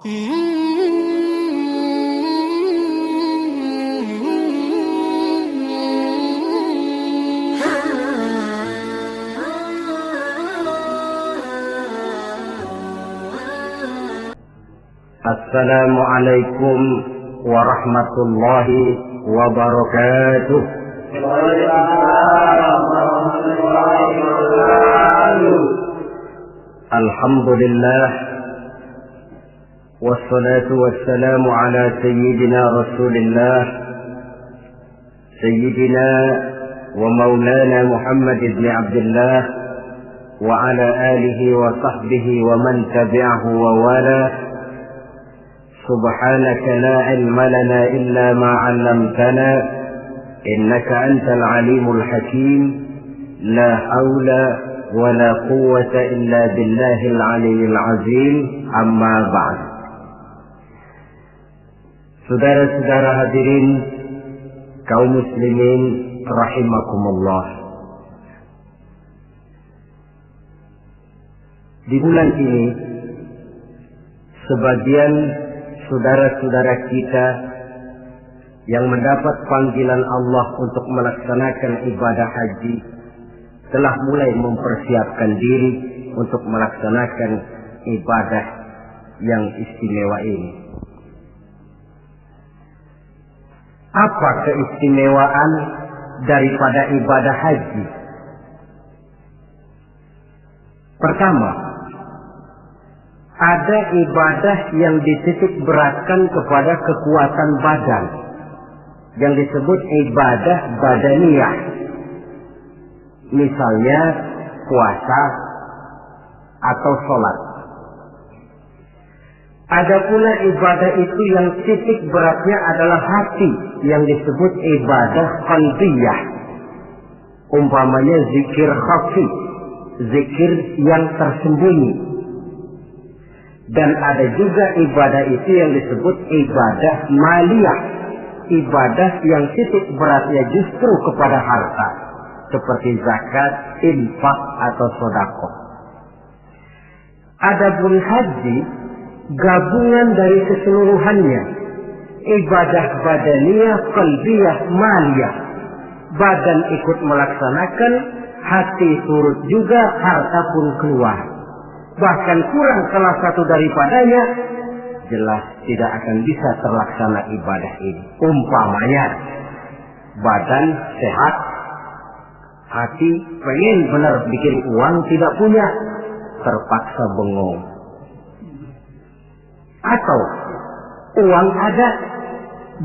Assalamualaikum warahmatullahi wabarakatuh. Alhamdulillah, wassalatu wassalamu ala sayyidina Rasulillah, sayyidina wa maulana Muhammad ibn Abdullah wa ala alihi wa sahbihi wa man tabi'ahu wa wala. Subhanaka la ilma lana illa ma 'allamtana innaka antal alimul hakim. La haula wa la quwwata illa billahil aliyyil azim. Amma ba'd. Saudara-saudara hadirin kaum muslimin rahimakumullah. Di bulan ini sebagian saudara-saudara kita yang mendapat panggilan Allah untuk melaksanakan ibadah haji telah mulai mempersiapkan diri untuk melaksanakan ibadah yang istimewa ini. Apa keistimewaan daripada ibadah haji? Pertama, ada ibadah yang dititik beratkan kepada kekuatan badan, yang disebut ibadah badaniyah. Misalnya puasa atau sholat. Ada pula ibadah itu yang titik beratnya adalah hati, yang disebut ibadah qalbiyah. Umpamanya zikir khafi, zikir yang tersembunyi. Dan ada juga ibadah itu yang disebut ibadah maliyah, ibadah yang titik beratnya justru kepada harta, seperti zakat, infak atau sedekah. Adapun haji gabungan dari keseluruhannya, ibadah badaniyah, qalbiyah, maliyah. Badan ikut melaksanakan, hati turut juga, harta pun keluar. Bahkan kurang salah satu daripadanya, jelas tidak akan bisa terlaksana ibadah ini. Umpamanya badan sehat, hati pengen benar bikin uang, tidak punya, terpaksa bengong. Atau uang ada,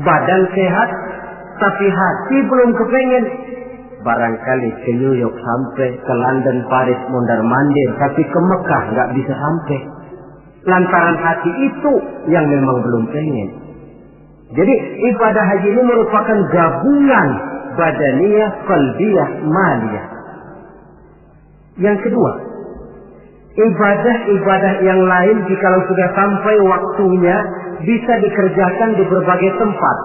badan sehat, tapi hati belum kepengen. Barangkali ke New York sampai, ke London, Paris, mondar-mandir, tapi ke Mekah nggak bisa sampai. Lantaran hati itu yang memang belum pengen. Jadi ibadah haji ini merupakan gabungan badaniyah, qalbiyah, maliyah. Yang kedua, ibadah-ibadah yang lain jikalau sudah sampai waktunya bisa dikerjakan di berbagai tempat.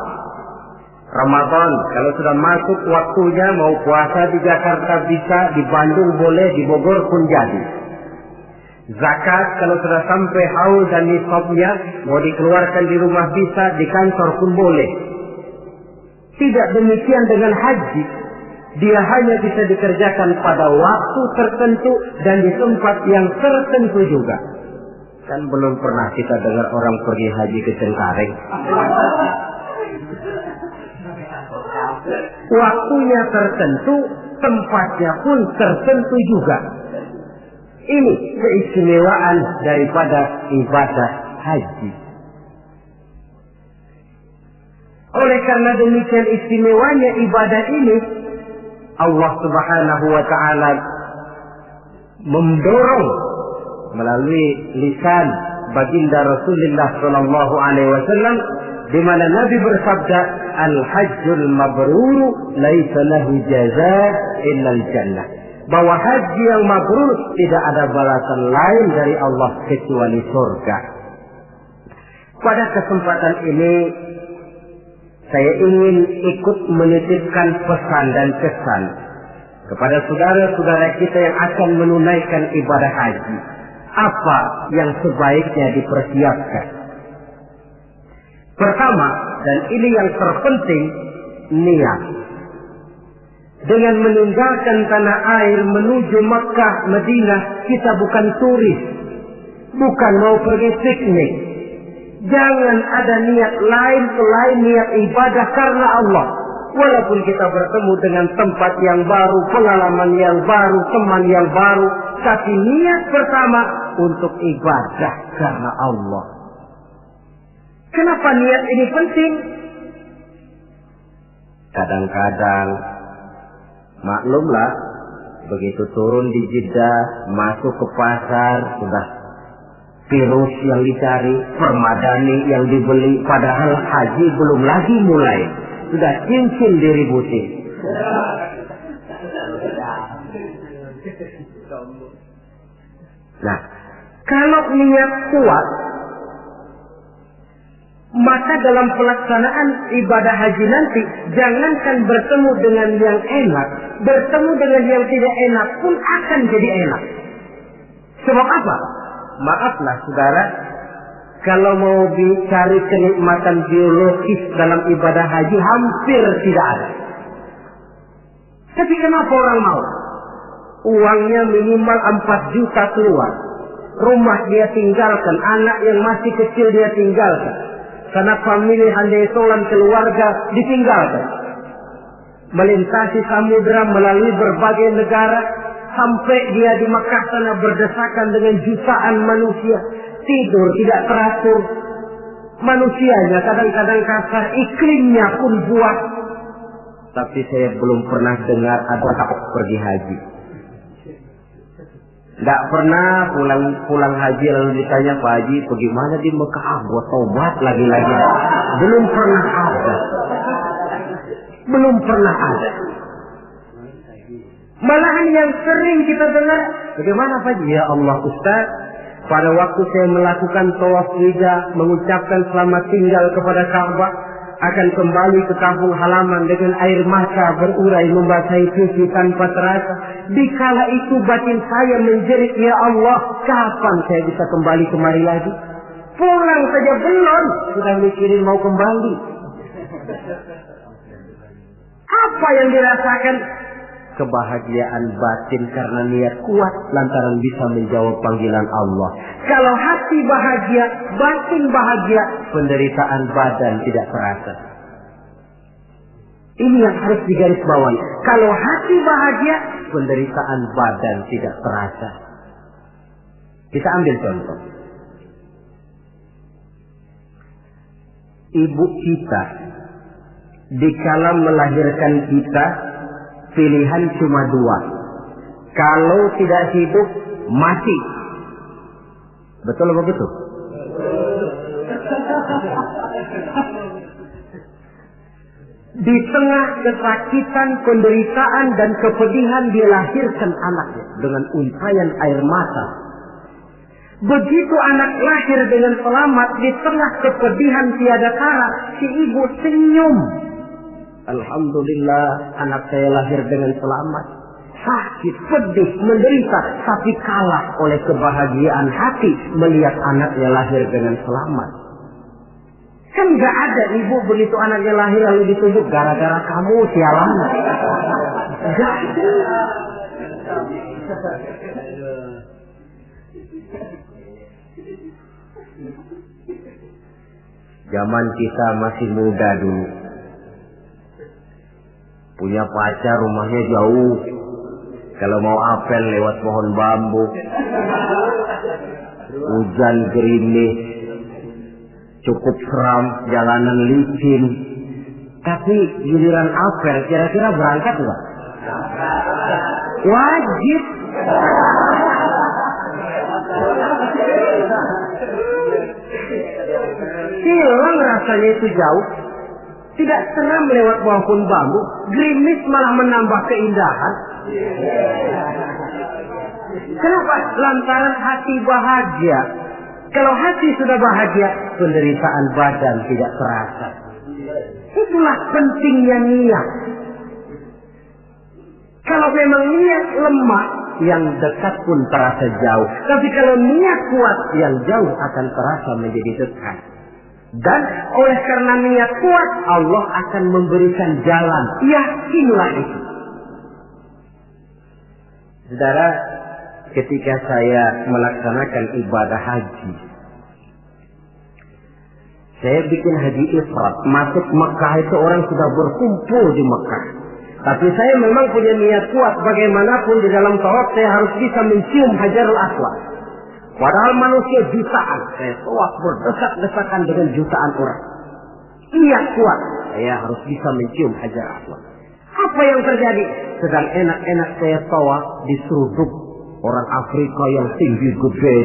Ramadan, kalau sudah masuk waktunya, mau puasa di Jakarta bisa, di Bandung boleh, di Bogor pun jadi. Zakat, kalau sudah sampai haul dan nisabnya, mau dikeluarkan di rumah bisa, di kantor pun boleh. Tidak demikian dengan haji. Dia hanya bisa dikerjakan pada waktu tertentu dan di tempat yang tertentu juga. Kan belum pernah kita dengar orang pergi haji ke Cengkareng. Waktunya tertentu, tempatnya pun tertentu juga. Ini keistimewaan daripada ibadah haji. Oleh karena demikian istimewanya ibadah ini, Allah Subhanahu wa ta'ala mendorong melalui lisan baginda Rasulullah sallallahu alaihi wasallam, di mana Nabi bersabda, al-hajjul mabrur laisa lahu jazaa illa al-jannah. Bahwa haji yang mabrur tidak ada balasan lain dari Allah kecuali surga. Pada kesempatan ini saya ingin ikut menitipkan pesan dan kesan kepada saudara-saudara kita yang akan menunaikan ibadah haji. Apa yang sebaiknya dipersiapkan? Pertama, dan ini yang terpenting, niat. Dengan meninggalkan tanah air menuju Makkah, Madinah, kita bukan turis, bukan mau pergi piknik. Jangan ada niat lain selain niat ibadah karena Allah. Walaupun kita bertemu dengan tempat yang baru, pengalaman yang baru, teman yang baru, tapi niat pertama untuk ibadah karena Allah. Kenapa niat ini penting? Kadang-kadang, maklumlah, begitu turun di Jeddah, masuk ke pasar, sudah virus yang dicari, permadani yang dibeli, padahal haji belum lagi mulai. Sudah cincin diributin. Nah, kalau niat kuat, maka dalam pelaksanaan ibadah haji nanti, jangankan bertemu dengan yang enak, bertemu dengan yang tidak enak pun akan jadi enak. Sebab apa? Maaflah saudara, kalau mau dicari kenikmatan biologis dalam ibadah haji hampir tidak ada. Tapi kenapa orang mau? Uangnya minimal 4 juta keluar. Rumah dia tinggalkan, anak yang masih kecil dia tinggalkan. Karena famili handai tolan keluarga ditinggalkan. Melintasi samudera melalui berbagai negara. Sampai dia di Makkah sana berdesakan dengan jutaan manusia. Tidur tidak teratur. Manusianya kadang-kadang kasar. Iklimnya pun buat. Tapi saya belum pernah dengar ada pergi haji. Tidak pernah pulang haji lalu ditanya, Pak Haji bagaimana di Mekah? Buat tobat lagi-lagi. Belum pernah ada. Belum pernah ada. Malahan yang sering kita dengar, bagaimana Pak Haji? Ya Allah Ustaz, pada waktu saya melakukan tawaf wida, mengucapkan selamat tinggal kepada Ka'bah, akan kembali ke kampung halaman dengan air mata berurai membasahi pipi tanpa terasa. Dikala itu batin saya menjerit, ya Allah, kapan saya bisa kembali kemari lagi? Pulang saja belum, sudah mikirin mau kembali. Apa yang dirasakan? Kebahagiaan batin karena niat kuat lantaran bisa menjawab panggilan Allah. Kalau hati bahagia, batin bahagia, penderitaan badan tidak terasa. Ini yang harus digarisbawahi. Kalau hati bahagia, penderitaan badan tidak terasa. Kita ambil contoh. Ibu kita dikala melahirkan kita, pilihan cuma 2. Kalau tidak hidup, mati. Betul apa betul? Di tengah kesakitan, penderitaan, dan kepedihan dia lahirkan anaknya dengan untayan air mata. Begitu anak lahir dengan selamat, di tengah kepedihan tiada tara, si ibu senyum. Alhamdulillah, anak saya lahir dengan selamat. Sakit, pedih, menderita, tapi kalah oleh kebahagiaan hati melihat anaknya lahir dengan selamat. Kan gak ada ibu begitu anaknya lahir lalu ditunjuk gara-gara kamu sialan. Gak ada. Zaman kita masih muda dulu. Punya pacar rumahnya jauh. Kalau mau apel lewat pohon bambu. Hujan gerimis. Cukup seram, jalanan licin. Tapi giliran apel kira-kira berangkat enggak? Wajib. Hilang rasanya itu jauh. Tidak seram lewat pohon bambu. Gerimis malah menambah keindahan. Kenapa? Lantaran hati bahagia. Kalau hati sudah bahagia, penderitaan badan tidak terasa. Itulah pentingnya niat. Kalau memang niat lemah, yang dekat pun terasa jauh. Tapi kalau niat kuat, yang jauh akan terasa menjadi dekat. Dan oleh karena niat kuat, Allah akan memberikan jalan. Yakinlah itu. Saudara, ketika saya melaksanakan ibadah haji, saya bikin haji ifrat. Masuk Mekah itu orang sudah berkumpul di Mekah. Tapi saya memang punya niat kuat. Bagaimanapun di dalam tawaf saya harus bisa mencium Hajarul Aswad. Padahal manusia jutaan. Saya tawaf berdesak-desakan dengan jutaan orang. Niat kuat. Saya harus bisa mencium Hajarul Aswad. Apa yang terjadi? Sedang enak-enak saya tawaf diseruduk orang Afrika yang tinggi gede.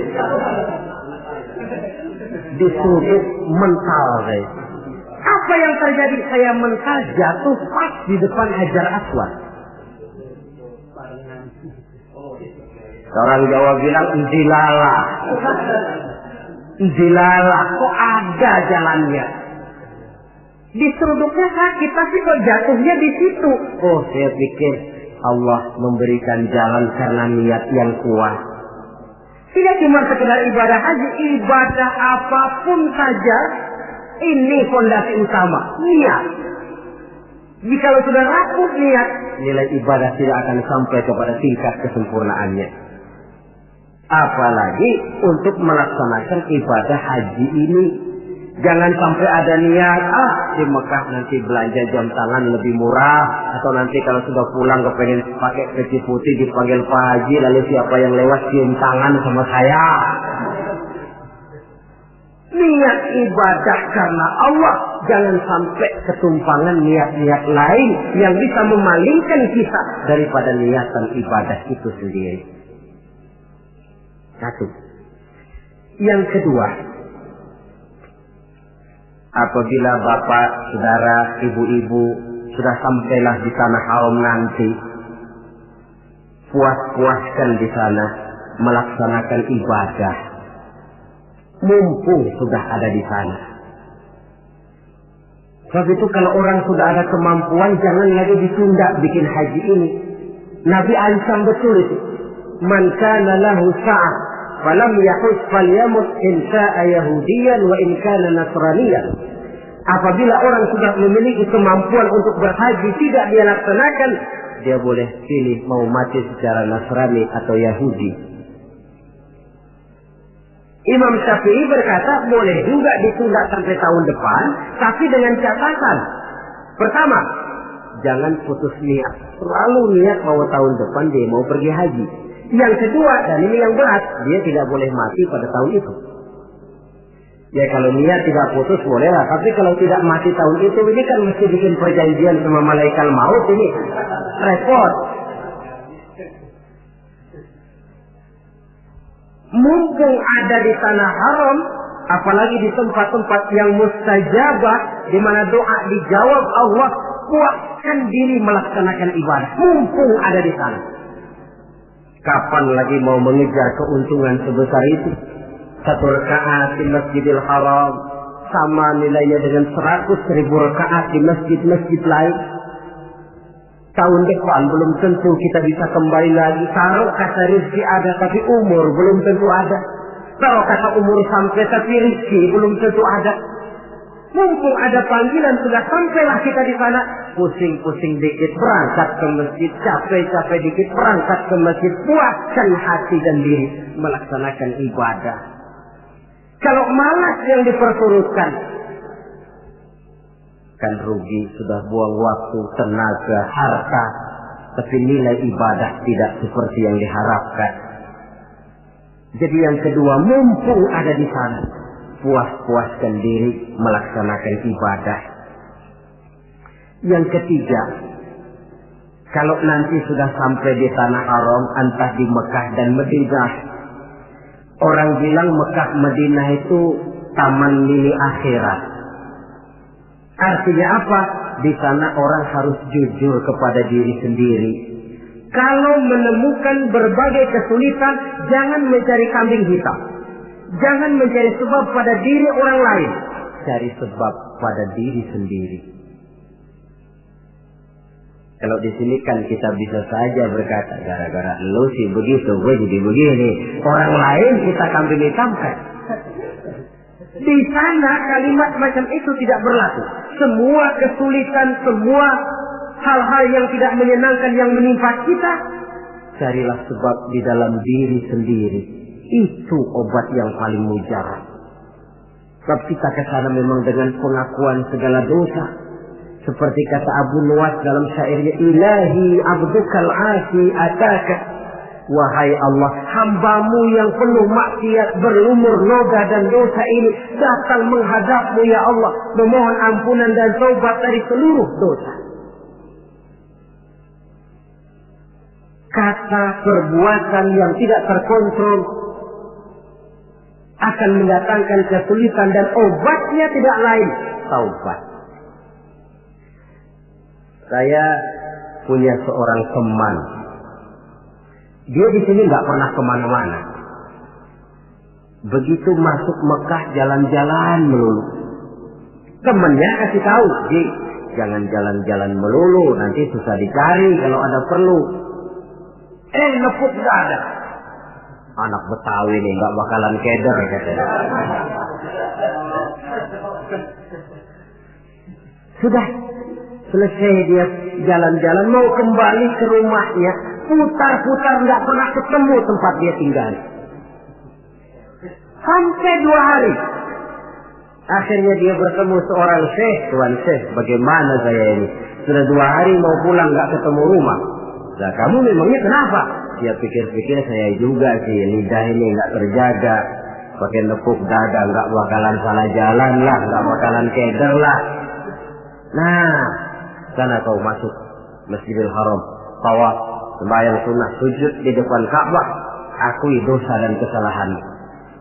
Diseruduk mental saya. Apa yang terjadi? Saya mental jatuh pas di depan Hajar Aswad. Orang Jawa bilang njilala. Njilala, kok ada jalannya? Diseruduknya sakit, tapi kok jatuhnya di situ? Oh, saya pikir Allah memberikan jalan karena niat yang kuat. Tidak cuma sekedar ibadah haji, ibadah apapun saja, ini fondasi utama, niat. Jika sudah rapuh niat, nilai ibadah tidak akan sampai kepada tingkat kesempurnaannya. Apalagi untuk melaksanakan ibadah haji ini. Jangan sampai ada niat, di Mekah nanti belanja jam tangan lebih murah. Atau nanti kalau sudah pulang kepengen pakai peci putih dipanggil Pak Haji, lalu siapa yang lewat cium tangan sama saya. Niat ibadah karena Allah. Jangan sampai ketumpangan niat-niat lain yang bisa memalingkan kita daripada niatan ibadah itu sendiri. Satu. Yang kedua, apabila bapak, saudara, ibu-ibu sudah sampailah di tanah haram nanti, puas-puaskan di sana melaksanakan ibadah. Mumpung sudah ada di sana. Sebab itu kalau orang sudah ada kemampuan, jangan lagi ditunda bikin haji ini. Nabi ancam betul itu. Man kana lahu sa'ah falam yahus falyamut in sa'a yahudiyan wa in kana nasraniyan. Apabila orang sudah memiliki kemampuan untuk berhaji tidak dia laksanakan, dia boleh pilih mau mati secara Nasrani atau Yahudi. Imam Syafi'i berkata boleh juga ditunda sampai tahun depan, tapi dengan catatan. Pertama, jangan putus niat. Selalu niat mau tahun depan dia mau pergi haji. Yang kedua, dan ini yang berat, dia tidak boleh mati pada tahun itu. Ya kalau niat tidak putus bolehlah, tapi kalau tidak mati tahun itu, ini kan mesti bikin perjanjian sama malaikat maut, ini repot. Mumpung ada di tanah haram, apalagi di tempat-tempat yang mustajabah, di mana doa dijawab Allah, kuatkan diri melaksanakan ibadah. Mumpung ada di sana. Kapan lagi mau mengejar keuntungan sebesar itu? 1 rakaat di Masjidil Haram sama nilainya dengan 100.000 rakaat di masjid-masjid lain. Tahun depan belum tentu kita bisa kembali lagi. Taruh kata rezeki ada tapi umur belum tentu ada. Taruh kata umur sampai tapi rezeki belum tentu ada. Mumpung ada panggilan sudah sampailah kita di sana. Pusing-pusing dikit berangkat ke masjid, capek-capek dikit berangkat ke masjid. Puaskan hati dan diri melaksanakan ibadah. Kalau malas yang diperturutkan, kan rugi, sudah buang waktu, tenaga, harta, tapi nilai ibadah tidak seperti yang diharapkan. Jadi yang kedua, mumpung ada di sana, puas-puaskan diri melaksanakan ibadah. Yang ketiga, kalau nanti sudah sampai di tanah haram, entah di Mekah dan Madinah, orang bilang Mekah Madinah itu taman mini akhirat. Artinya apa? Di sana orang harus jujur kepada diri sendiri. Kalau menemukan berbagai kesulitan, jangan mencari kambing hitam. Jangan mencari sebab pada diri orang lain. Cari sebab pada diri sendiri. Kalau di sini kan kita bisa saja berkata, gara-gara lu sih begitu, gue jadi begini. Orang lain kita kambing hitamkan. Di sana kalimat macam itu tidak berlaku. Semua kesulitan, semua hal-hal yang tidak menyenangkan yang menimpa kita, carilah sebab di dalam diri sendiri. Itu obat yang paling mujarab. Sebab kita ke sana memang dengan pengakuan segala dosa. Seperti kata Abu Nuwas dalam syairnya, Ilahi abdukal asi ataka. Wahai Allah, hambamu yang penuh maksiat, berlumur noda dan dosa ini datang menghadapmu ya Allah, memohon ampunan dan taubat dari seluruh dosa. Kata perbuatan yang tidak terkontrol akan mendatangkan kesulitan dan obatnya tidak lain, taubat. Saya punya seorang teman. Dia di sini nggak pernah kemana-mana. Begitu masuk Mekah jalan-jalan melulu. Temennya kasih tahu, Ji, jangan jalan-jalan melulu, nanti susah dicari kalau ada perlu. Nepuk nggak ada. Anak Betawi nih nggak bakalan keder katanya. Sudah selesai dia jalan-jalan mau kembali ke rumahnya. Putar-putar nggak pernah ketemu tempat dia tinggal. Sampai 2 hari. Akhirnya dia bertemu seorang syekh. Tuan syekh, bagaimana saya ini? Sudah 2 hari mau pulang nggak ketemu rumah. Nah, kamu memangnya kenapa? Dia pikir-pikir, saya juga sih, lidah ini nggak terjaga. Pakai nepuk dada, nggak bakalan salah jalan lah, nggak bakalan keder lah. Nah, sana kau masuk Masjidil Haram, tawaf, sembahyang sunnah, sujud di depan Ka'bah, akui dosa dan kesalahan.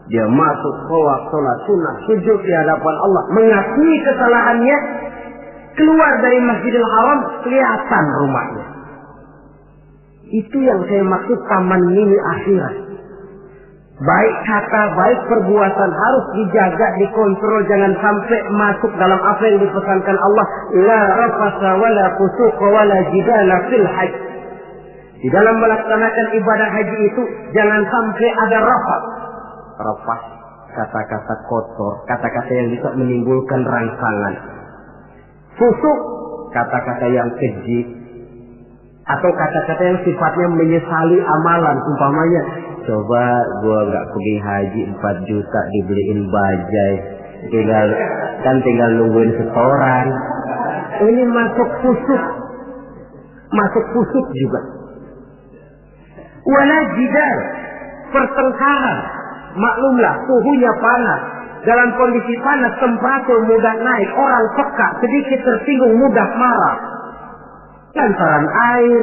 Dia masuk tawaf, sholat sunnah, sujud di hadapan Allah, mengakui kesalahannya, keluar dari Masjidil Haram, kelihatan rumahnya. Itu yang saya maksud taman mini akhirat. Baik kata, baik perbuatan harus dijaga, dikontrol, jangan sampai masuk dalam apa yang dipesankan Allah. La rafasa wala fusuqa wala jidala fil hajj. Di dalam melaksanakan ibadah haji itu jangan sampai ada rafas. Rafas, kata-kata kotor, kata-kata yang bisa menimbulkan rangsangan. Fusuk, kata-kata yang keji, atau kata-kata yang sifatnya menyesali amalan. Umpamanya, coba gua nggak pergi haji 4 juta dibeliin bajai, tinggal nungguin setoran. Ini masuk fusuk juga. Wala jidal, pertengkaran. Maklumlah suhunya panas. Dalam kondisi panas temperatur mudah naik, orang peka, sedikit tersinggung mudah marah. Lantaran air,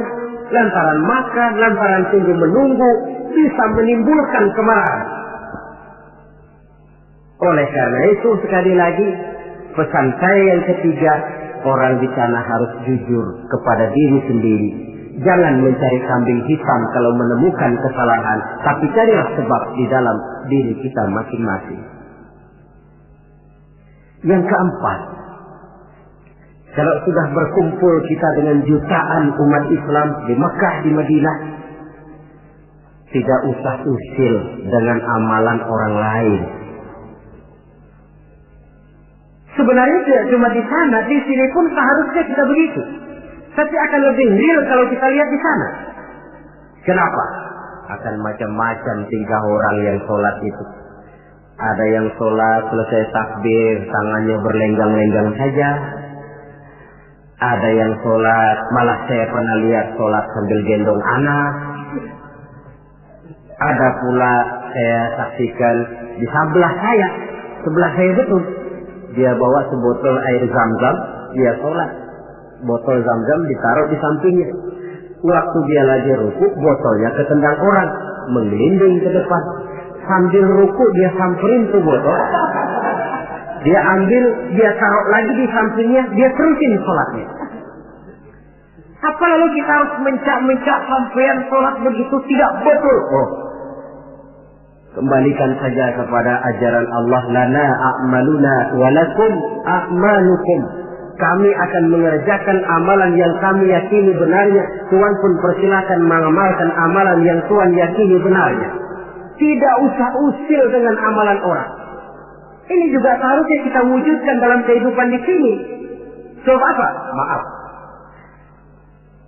lantaran makan, lantaran tunggu menunggu, bisa menimbulkan kemarahan. Oleh karena itu, sekali lagi, pesan saya yang ketiga, orang di sana harus jujur kepada diri sendiri. Jangan mencari kambing hitam kalau menemukan kesalahan, tapi carilah sebab di dalam diri kita masing-masing. Yang keempat, kalau sudah berkumpul kita dengan jutaan umat Islam di Mekah, di Madinah, tidak usah usil dengan amalan orang lain. Sebenarnya tidak cuma di sana, di sini pun seharusnya kita begitu. Tapi akan lebih real kalau kita lihat di sana. Kenapa? Akan macam-macam tingkah orang yang sholat itu. Ada yang sholat selesai takbir, tangannya berlenggang-lenggang saja. Ada yang sholat, malah saya pernah lihat sholat sambil gendong anak. Ada pula saya saksikan di sebelah saya betul. Dia bawa sebotol air zam-zam, dia sholat. Botol zam-zam ditaruh di sampingnya. Waktu dia lagi ruku, botolnya ketendang orang, menggelinding ke depan. Sambil ruku dia samperin tuh botol. Dia ambil, dia taruh lagi di sampingnya, dia terusin sholatnya. Apa lalu kita harus mencak-mencak sampean sholat begitu? Tidak betul. Kembalikan saja kepada ajaran Allah. Lana a'maluna walakum a'malukum. Kami akan mengerjakan amalan yang kami yakini benarnya. Tuhan pun persilakan mengamalkan amalan yang Tuhan yakini benarnya. Tidak usah usil dengan amalan orang. Ini juga seharusnya kita wujudkan dalam kehidupan di sini. Coba apa? Maaf.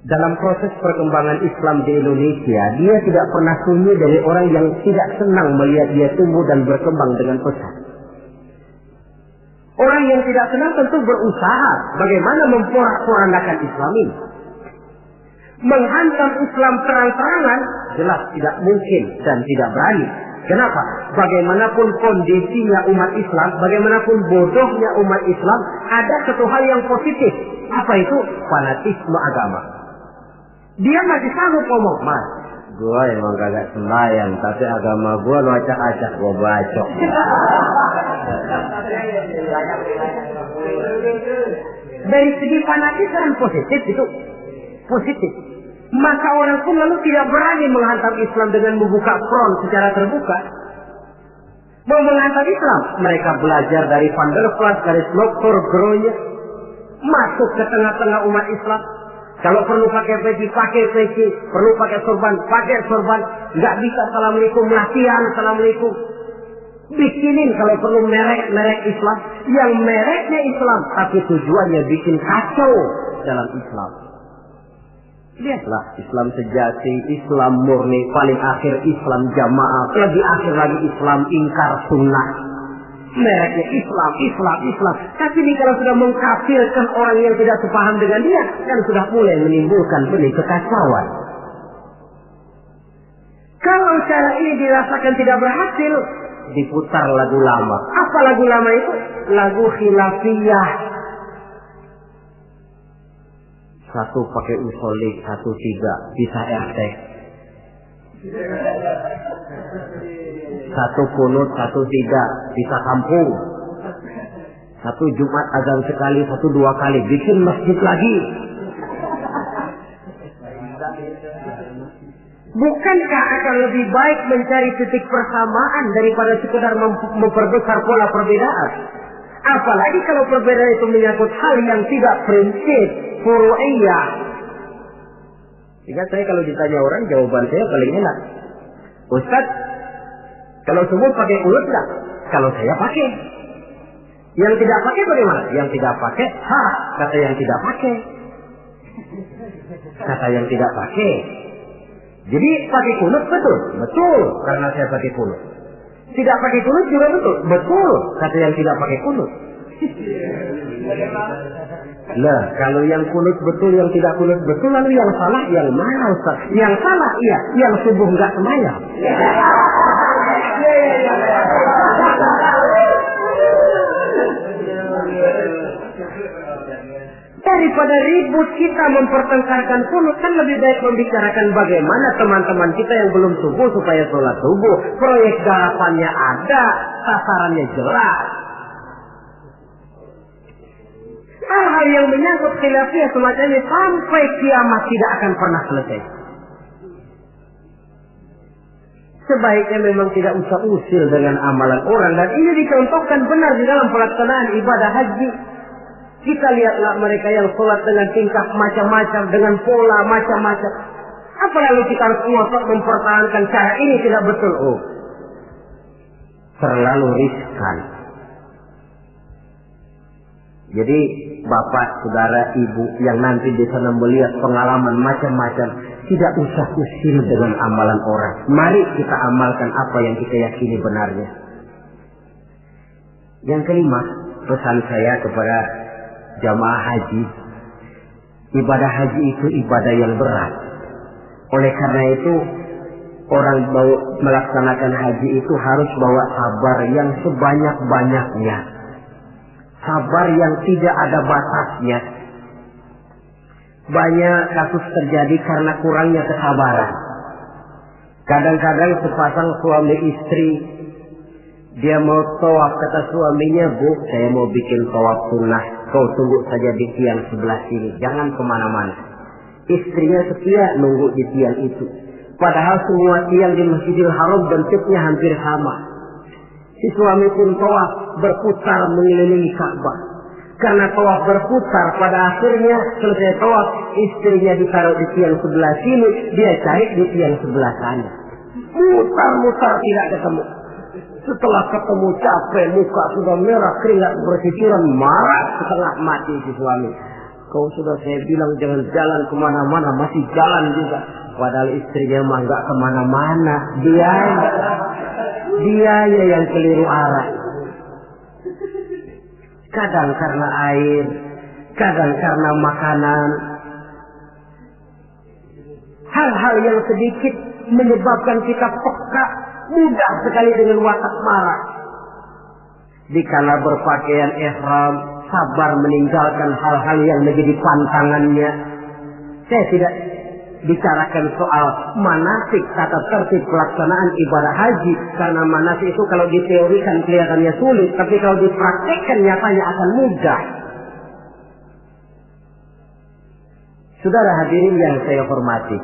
Dalam proses perkembangan Islam di Indonesia, dia tidak pernah sunyi dari orang yang tidak senang melihat dia tumbuh dan berkembang dengan pesat. Orang yang tidak senang tentu berusaha bagaimana memporak-porandakan Islam ini. Menghantam Islam terang-terangan jelas tidak mungkin dan tidak berani. Kenapa? Bagaimanapun kondisinya umat Islam, bagaimanapun bodohnya umat Islam, ada satu hal yang positif. Apa itu? Fanatisme agama. Dia masih sanggup ngomong, Mas, gue emang kagak sembahyang, tapi agama gue lo acak-acak, gue bacok. Dari segi fanatisme positif itu positif. Maka orang pun lalu tidak berani menghantam Islam dengan membuka front secara terbuka. Mau menghantam Islam, mereka belajar dari Van der Plas, dari Dr. Gronya, masuk ke tengah-tengah umat Islam. Kalau perlu pakai peci, perlu pakai sorban, pakai sorban. Nggak bisa assalamualaikum, latihan assalamualaikum. Bikinin kalau perlu merek Islam, yang mereknya Islam, tapi tujuannya bikin kacau dalam Islam. Lihatlah Islam sejati, Islam murni, paling akhir Islam jamaah, lebih akhir lagi Islam ingkar sunnah. Mereknya Islam. Tapi ini kalau sudah mengkafirkan orang yang tidak sepaham dengan dia, kan sudah mulai menimbulkan benih kekacauan. Kalau cara ini dirasakan tidak berhasil, diputar lagu lama. Apa lagu lama itu? Lagu khilafiyah. Satu pakai usolik, satu tidak, bisa RT. Satu kunut, satu tidak, bisa kampung. Satu Jumat azan sekali, satu dua kali, bikin masjid lagi. Bukankah akan lebih baik mencari titik persamaan daripada sekedar memperbesar pola perbedaan? Apalagi kalau perbedaan itu menyangkut hal yang tidak prinsip, furu'iyah. Sehingga saya kalau ditanya orang, jawaban saya paling enak. Ustaz, kalau semua pakai ulut enggak? Kalau saya pakai. Yang tidak pakai bagaimana? Yang tidak pakai, kata yang tidak pakai. Kata yang tidak pakai. Jadi pakai kunut betul? Betul, karena saya pakai kunut. Tidak pakai kunut juga betul? Betul, kata yang tidak pakai kunut. Lah, kalau yang kunut betul, yang tidak kunut betul, lalu yang salah yang mana Ustaz? Yang salah iya, yang subuh enggak semayang. Daripada ribut kita mempertengkarkan kunut, kan lebih baik membicarakan bagaimana teman-teman kita yang belum subuh supaya sholat subuh. Proyek garapannya ada, sasarannya jelas. Hal-hal yang menyangkut khilafiyah semacam ini sampai kiamat tidak akan pernah selesai. Sebaiknya memang tidak usah usil dengan amalan orang, dan ini dicontohkan benar di dalam pelaksanaan ibadah haji. Kita lihatlah mereka yang sholat dengan tingkah macam-macam, dengan pola macam-macam. Apa lalu kita harus ngotot mempertahankan cara ini tidak betul? Oh, terlalu riskan. Jadi bapak, saudara, ibu yang nanti di sana melihat pengalaman macam-macam, tidak usah usil dengan amalan orang. Mari kita amalkan apa yang kita yakini benarnya. Yang kelima, pesan saya kepada jamaah haji, ibadah haji itu ibadah yang berat. Oleh karena itu, orang melaksanakan haji itu harus bawa sabar yang sebanyak-banyaknya. Sabar yang tidak ada batasnya. Banyak kasus terjadi karena kurangnya kesabaran. Kadang-kadang sepasang suami istri, dia mau tawaf, kata suaminya, Bu, saya mau bikin tawaf sunnah. Kau tunggu saja di tiang sebelah sini, jangan kemana-mana. Istrinya setia nunggu di tiang itu. Padahal semua tiang di Masjidil Haram bentuknya hampir sama. Si suami pun tawaf berputar mengelilingi Ka'bah. Karena tawaf berputar, pada akhirnya selesai tawaf, istrinya ditaruh di tiang sebelah sini, dia cari di tiang sebelah sana. Mutar-mutar tidak ketemu. Setelah ketemu capek, muka sudah merah, keringat bercucuran, marah setengah mati si suami. Kau sudah saya bilang jangan jalan kemana-mana, masih jalan juga. Padahal istrinya mah nggak kemana-mana, dia yang keliru arah. Kadang karena air, kadang karena makanan. Hal-hal yang sedikit menyebabkan kita peka, mudah sekali dengan watak marah. Dikala berpakaian ihram, sabar meninggalkan hal-hal yang menjadi pantangannya. Saya tidak bicarakan soal manasik, tata tertib pelaksanaan ibadah haji, karena manasik itu kalau diteorikan kelihatannya sulit, tapi kalau dipraktekkan nyatanya akan mudah. Saudara hadirin yang saya hormati,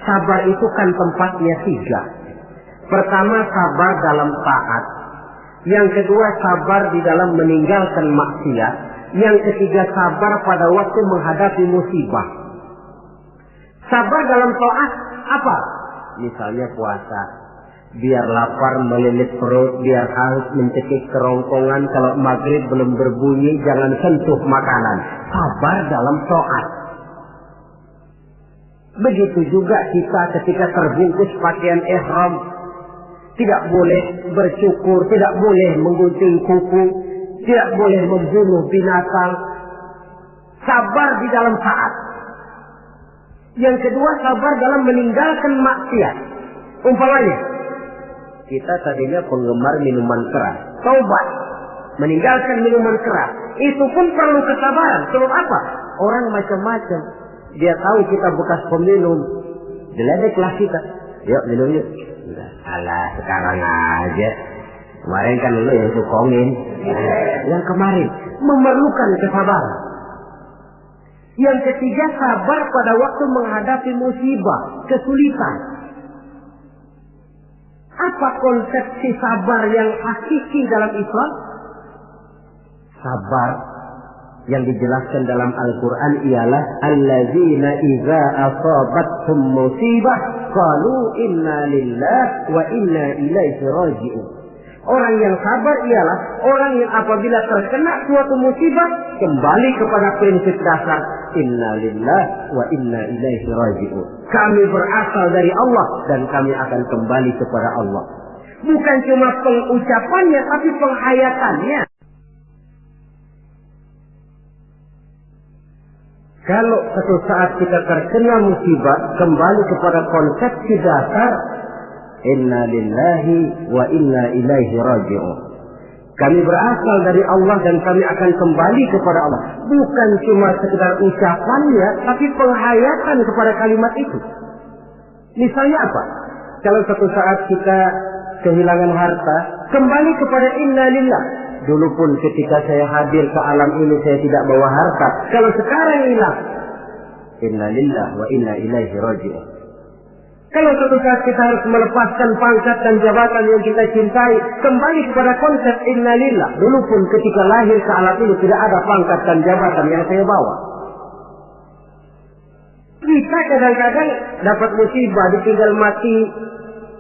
sabar itu kan tempatnya 3. Pertama, sabar dalam taat. Yang kedua, sabar di dalam meninggalkan maksiat. Yang ketiga, sabar pada waktu menghadapi musibah. Sabar dalam taat apa? Misalnya puasa. Biar lapar melilit perut, biar haus mencekik kerongkongan. Kalau maghrib belum berbunyi, jangan sentuh makanan. Sabar dalam taat. Begitu juga kita ketika terbungkus pakaian ihram, tidak boleh bercukur, tidak boleh menggunting kuku, tidak boleh membunuh binatang. Sabar di dalam taat. Yang kedua, sabar dalam meninggalkan maksiat. Umpamanya, kita tadinya penggemar minuman keras, taubat, meninggalkan minuman keras. Itu pun perlu kesabaran. Sebab apa? Orang macam-macam. Dia tahu kita bekas peminum, diledeklah kita. Yuk minum yuk. Alah, sekarang aja. Kemarin kan lu yang sukongin. Yang kemarin memerlukan kesabaran. Yang ketiga, sabar pada waktu menghadapi musibah, kesulitan. Apa konsepsi sabar yang hakiki dalam Islam? Sabar yang dijelaskan dalam Al-Quran ialah allazina idza asabathum musibah qalu inna lillahi wa inna ilaihi raji'un. Orang yang sabar ialah orang yang apabila terkena suatu musibah kembali kepada prinsip dasar inna lillahi wa inna ilaihi raji'un. Kami berasal dari Allah dan kami akan kembali kepada Allah. Bukan cuma pengucapannya tapi penghayatannya. Kalau suatu saat kita terkena musibah, kembali kepada konsepsi dasar inna lillahi wa inna ilaihi raji'un. Kami berasal dari Allah dan kami akan kembali kepada Allah. Bukan cuma sekedar ucapannya, tapi penghayatan kepada kalimat itu. Misalnya apa? Kalau suatu saat kita kehilangan harta, kembali kepada inna lillah. Dulu pun ketika saya hadir ke alam ini saya tidak bawa harta. Kalau sekarang hilang, inna lillah wa inna ilaihi raji'un. Kalau suatu saat kita harus melepaskan pangkat dan jabatan yang kita cintai, kembali kepada konsep inna lillah. Dulu pun ketika lahir ke alam ini tidak ada pangkat dan jabatan yang saya bawa. Kita kadang-kadang dapat musibah, ditinggal mati,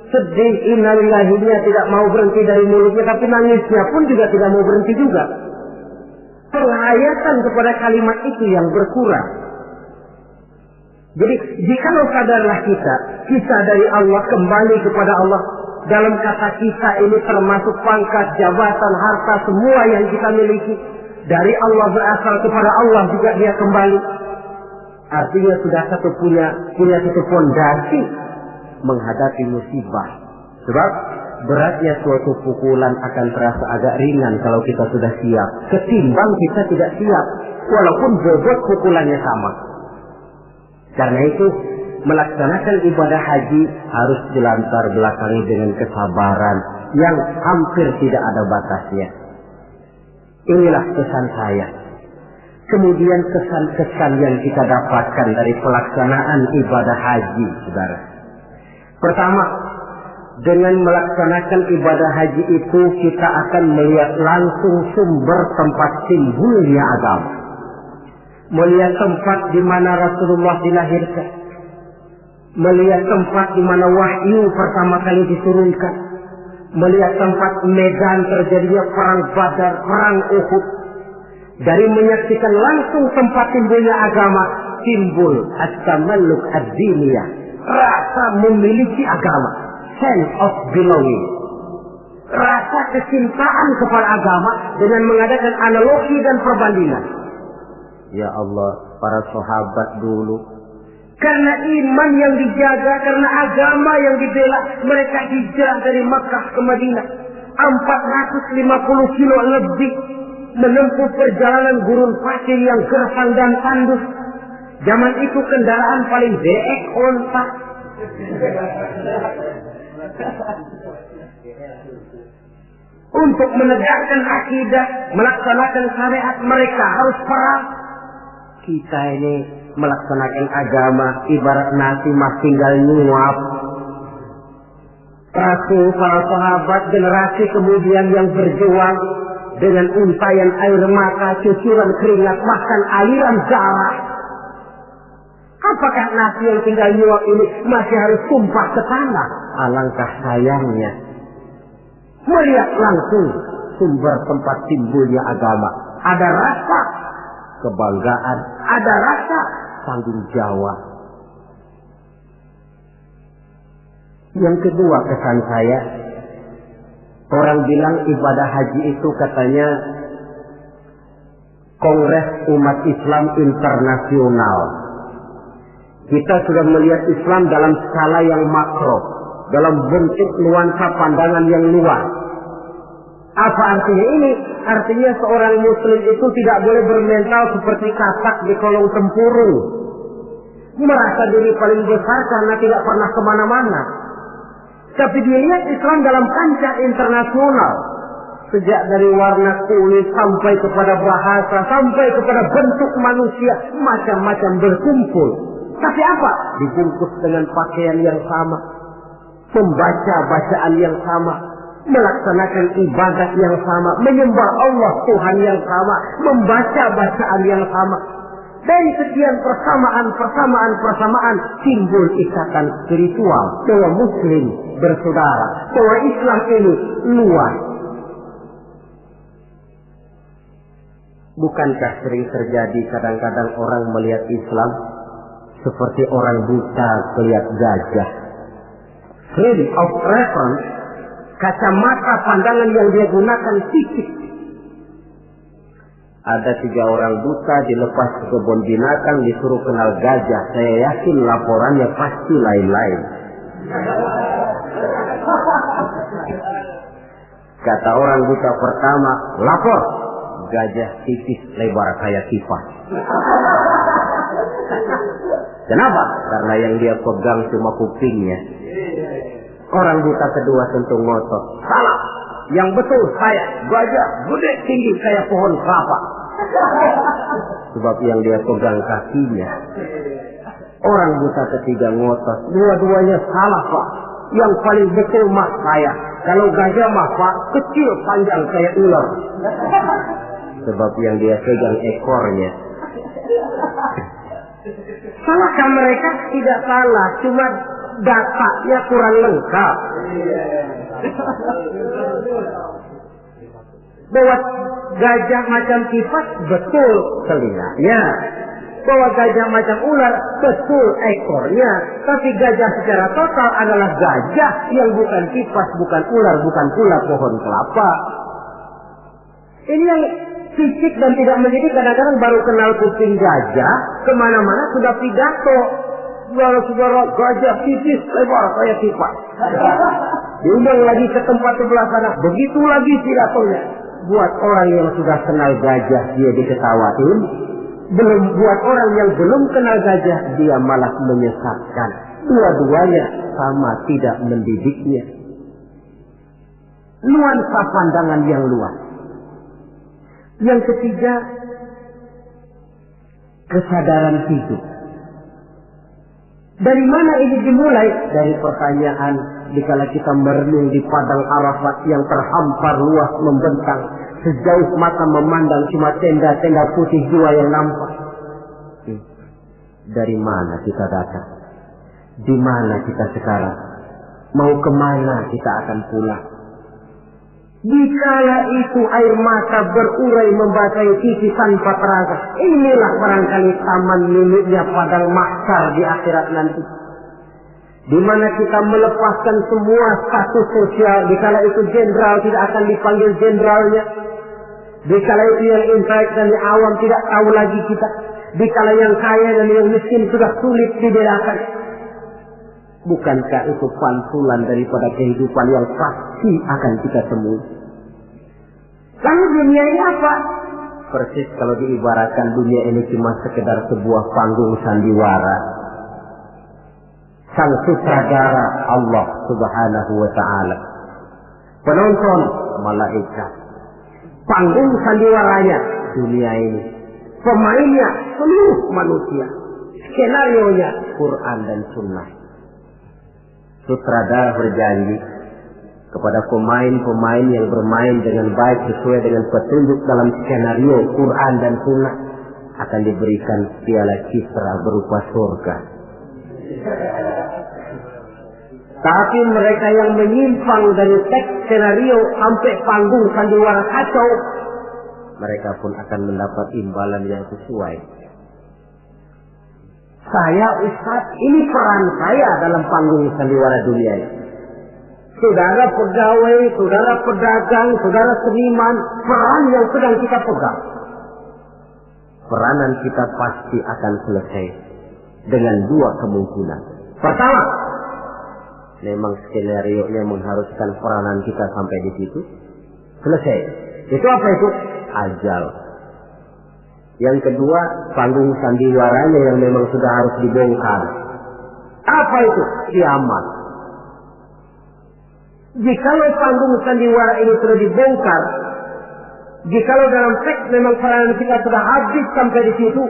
sedih, innalillahinya tidak mau berhenti dari mulutnya, tapi nangisnya pun juga tidak mau berhenti juga. Penghayatan kepada kalimat itu yang berkurang. Jadi jikalau sadarlah kita dari Allah kembali kepada Allah. Dalam kata kita ini termasuk pangkat, jabatan, harta, semua yang kita miliki. Dari Allah berasal kepada Allah juga dia kembali. Artinya sudah punya satu fondasi menghadapi musibah. Sebab beratnya suatu pukulan akan terasa agak ringan kalau kita sudah siap, ketimbang kita tidak siap walaupun bobot pukulannya sama. Karena itu melaksanakan ibadah haji harus dilatar belakangi dengan kesabaran yang hampir tidak ada batasnya. Inilah pesan saya. Kemudian kesan-kesan yang kita dapatkan dari pelaksanaan ibadah haji, saudara. Pertama, dengan melaksanakan ibadah haji itu kita akan melihat langsung sumber tempat timbulnya agama. Melihat tempat di mana Rasulullah dilahirkan. Melihat tempat di mana wahyu pertama kali diturunkan. melihat tempat medan terjadinya perang Badar, perang Uhud, dari menyaksikan langsung tempat timbulnya agama, timbul at-tamalluk ad-diniyah, rasa memiliki agama, sense of belonging, rasa kecintaan kepada agama dengan mengadakan analogi dan perbandingan. Ya Allah, para sahabat dulu, karena iman yang dijaga, karena agama yang dibela, mereka hijrah dari Makkah ke Madinah 450 kilo lebih, menempuh perjalanan gurun pasir yang gersang dan tandus. Zaman itu kendaraan paling beek onta. Untuk menegakkan akidah, melaksanakan syariat, mereka harus perang. Kita ini melaksanakan agama ibarat nasi mas tinggal nyuap. Rasul, para sahabat, generasi kemudian yang berjuang dengan untayan air mata, cucuran keringat, bahkan aliran darah. Apakah nasi yang tinggal nyuap ini masih harus tumpah ke tanah? Alangkah sayangnya melihat langsung sumber tempat timbulnya agama. Ada rasa kebanggaan, ada rasa tanggung jawab. Yang kedua kesan saya, orang bilang ibadah haji itu katanya Kongres Umat Islam Internasional. Kita sudah melihat Islam dalam skala yang makro, dalam bentuk nuansa pandangan yang luas. Apa artinya ini? Artinya seorang muslim itu tidak boleh bermental seperti katak di kolong tempurung, merasa diri paling besar karena tidak pernah kemana-mana. Tapi dilihat Islam dalam kancah internasional, sejak dari warna kulit sampai kepada bahasa, sampai kepada bentuk manusia, macam-macam berkumpul. Tapi apa? Dibungkus dengan pakaian yang sama, membaca bacaan yang sama, melaksanakan ibadah yang sama, menyembah Allah Tuhan yang sama, membaca bacaan yang sama. Dari sekian persamaan timbul ikatan spiritual bahwa muslim bersaudara, bahwa Islam ini luas. Bukankah sering terjadi kadang-kadang orang melihat Islam seperti orang buta melihat gajah? Frame of reference, kacamata pandangan yang dia gunakan sipit. Ada 3 orang buta dilepas ke kebun binatang, disuruh kenal gajah. Saya yakin laporannya pasti lain-lain. Kata orang buta pertama, lapor. Gajah tipis lebar kayak kipas. Kenapa? Karena yang dia pegang cuma kupingnya. Orang buta kedua tentu ngotot. Salah. Yang betul saya, gajah gede tinggi kayak pohon kelapa. Sebab yang dia pegang kakinya. Orang buta ketiga ngotot. Dua-duanya salah, Pak. Yang paling betul mah saya. Kalau gajah mah Pak, kecil panjang kayak ular. Sebab yang dia pegang ekornya. Salahkah mereka? Tidak salah, cuma datanya kurang lengkap. Bahwa gajah macam kipas, betul telinganya. Bahwa gajah macam ular, betul ekornya. Tapi gajah secara total adalah gajah yang bukan kipas, bukan ular, bukan pula pohon kelapa. Ini yang fisik dan tidak menjadi, kadang-kadang baru kenal kuping gajah, kemana-mana sudah pidato. Saudara-saudara, gajah tipis lebar kayak kipas. Diundang lagi ke tempat sebelah sana, begitu lagi pidatonya. Buat orang yang sudah kenal gajah, dia diketawain. Belum buat orang yang belum kenal gajah, dia malah menyesatkan. Dua-duanya sama tidak mendidiknya. Nuansa pandangan yang luas. Yang ketiga, kesadaran hidup. Dari mana ini dimulai? Dari pertanyaan dikala kita merenung di padang Arafat yang terhampar luas membentang, sejauh mata memandang cuma tenda-tenda putih 2 yang nampak. Dari mana kita datang? Di mana kita sekarang? Mau kemana kita akan pulang? Dikala itu air mata berurai membasahi pipi tanpa terasa. Inilah barangkali taman miliknya padang mahsyar di akhirat nanti, di mana kita melepaskan semua status sosial. Dikala itu jenderal tidak akan dipanggil jenderalnya. Dikala itu yang intelek dan yang awam tidak tahu lagi kita. Dikala yang kaya dan yang miskin sudah sulit dibedakan. Bukankah itu pantulan daripada kehidupan yang pasti akan kita temui? Lalu dunia ini apa? Persis kalau diibaratkan dunia ini cuma sekedar sebuah panggung sandiwara. Sang sutradara Allah Subhanahu wa ta'ala, penonton malaikat, panggung sandiwaranya dunia ini, pemainnya seluruh manusia, skenarionya Quran dan Sunnah. Sutradara berjanji kepada pemain-pemain yang bermain dengan baik sesuai dengan petunjuk dalam skenario Quran dan Sunnah akan diberikan piala citra berupa surga. Tapi mereka yang menyimpang dari teks skenario sampai panggung sandiwara kacau, mereka pun akan mendapat imbalan yang sesuai. Saya Ustaz, ini peran saya dalam panggung sandiwara dunia ini. Saudara pegawai, saudara pedagang, saudara seniman, peran yang sedang kita pegang. Peranan kita pasti akan selesai dengan dua kemungkinan. Pertama, memang skenario-nya mengharuskan peranan kita sampai di situ. Selesai. Itu apa itu? Ajal. Yang kedua, panggung sandiwaranya yang memang sudah harus dibongkar. Apa itu? Kiamat. Jikalau panggung sandiwara ini sudah dibongkar, jikalau dalam teks memang peranan kita sudah habis sampai di situ,